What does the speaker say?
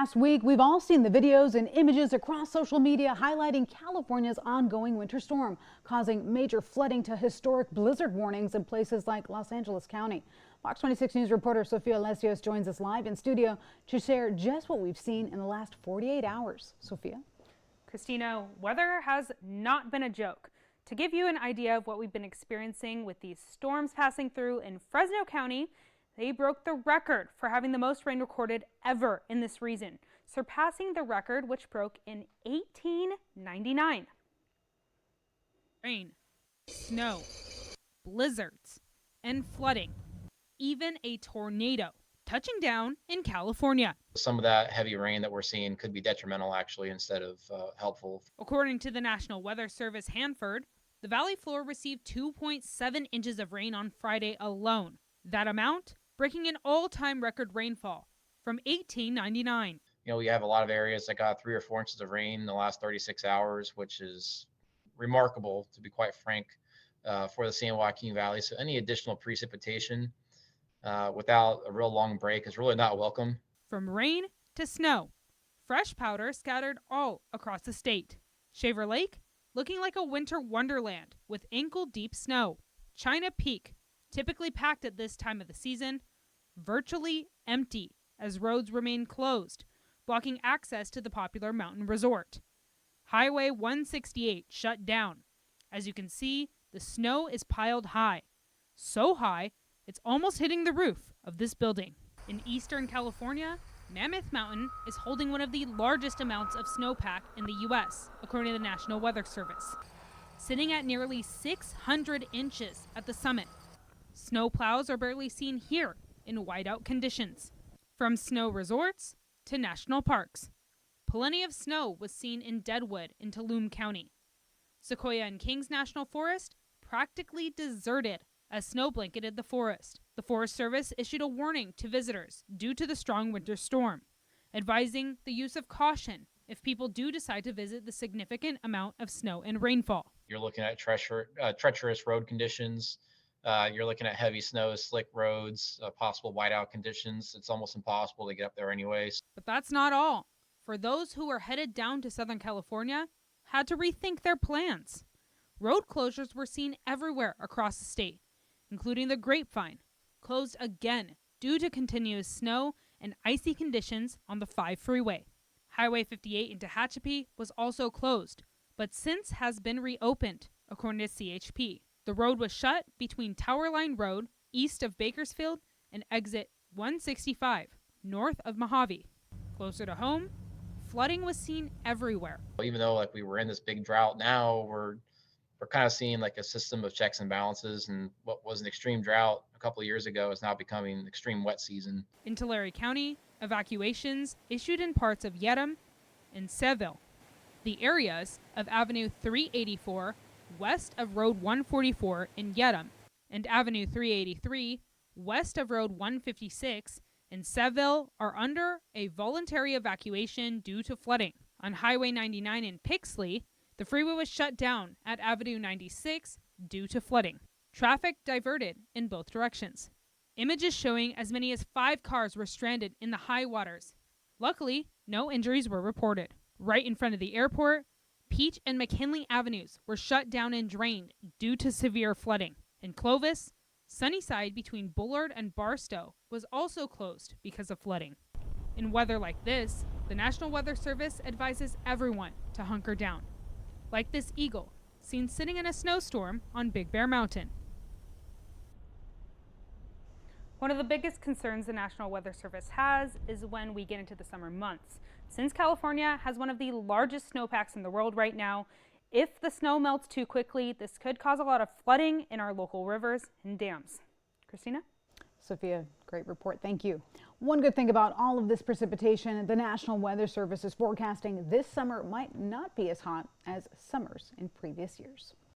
past week, we've all seen the videos and images across social media highlighting California's ongoing winter storm, causing major flooding to historic blizzard warnings in places like Los Angeles County. Fox 26 News reporter Sofia Lesios joins us live in studio to share just what we've seen in the last 48 hours. Sofia? Christina, weather has not been a joke. To give you an idea of what we've been experiencing with these storms passing through in Fresno County, they broke the record for having the most rain recorded ever in this region, surpassing the record which broke in 1899. Rain, snow, blizzards, and flooding, even a tornado touching down in California. Some of that heavy rain that we're seeing could be detrimental actually instead of helpful. According to the National Weather Service Hanford, the valley floor received 2.7 inches of rain on Friday alone. That amount breaking an all-time record rainfall from 1899. You know, we have a lot of areas that got 3 or 4 inches of rain in the last 36 hours, which is remarkable, to be quite frank, for the San Joaquin Valley. So any additional precipitation without a real long break is really not welcome. From rain to snow, fresh powder scattered all across the state. Shaver Lake looking like a winter wonderland with ankle-deep snow. China Peak, typically packed at this time of the season, virtually empty as roads remain closed, blocking access to the popular mountain resort. Highway 168 shut down. As you can see, the snow is piled high. So high, it's almost hitting the roof of this building. In eastern California, Mammoth Mountain is holding one of the largest amounts of snowpack in the U.S., according to the National Weather Service, sitting at nearly 600 inches at the summit. Snow plows are barely seen here in whiteout conditions. From snow resorts to national parks, plenty of snow was seen in Deadwood in Tulum County. Sequoia and Kings National Forest practically deserted as snow blanketed the forest. The Forest Service issued a warning to visitors due to the strong winter storm, advising the use of caution if people do decide to visit the significant amount of snow and rainfall. You're looking at treacherous road conditions. You're looking at heavy snow, slick roads, possible whiteout conditions. It's almost impossible to get up there anyways. But that's not all. For those who are headed down to Southern California, had to rethink their plans. Road closures were seen everywhere across the state, including the Grapevine, closed again due to continuous snow and icy conditions on the 5 freeway. Highway 58 into Tehachapi was also closed, but since has been reopened, according to CHP. The road was shut between Tower Line Road, east of Bakersfield, and exit 165, north of Mojave. Closer to home, flooding was seen everywhere. Even though like we were in this big drought, now we're kind of seeing like a system of checks and balances, and what was an extreme drought a couple of years ago is now becoming an extreme wet season. In Tulare County, evacuations issued in parts of Yedem and Seville. The areas of Avenue 384 west of Road 144 in Yedem and Avenue 383 west of Road 156 in Seville are under a voluntary evacuation due to flooding. On Highway 99 in Pixley, the freeway was shut down at Avenue 96 due to flooding. Traffic diverted in both directions. Images showing as many as 5 cars were stranded in the high waters. Luckily, no injuries were reported. Right in front of the airport, Peach and McKinley Avenues were shut down and drained due to severe flooding. In Clovis, Sunnyside between Bullard and Barstow was also closed because of flooding. In weather like this, the National Weather Service advises everyone to hunker down, like this eagle seen sitting in a snowstorm on Big Bear Mountain. One of the biggest concerns the National Weather Service has is when we get into the summer months. Since California has one of the largest snowpacks in the world right now, if the snow melts too quickly, this could cause a lot of flooding in our local rivers and dams. Christina? Sofia, great report. Thank you. One good thing about all of this precipitation, the National Weather Service is forecasting this summer might not be as hot as summers in previous years.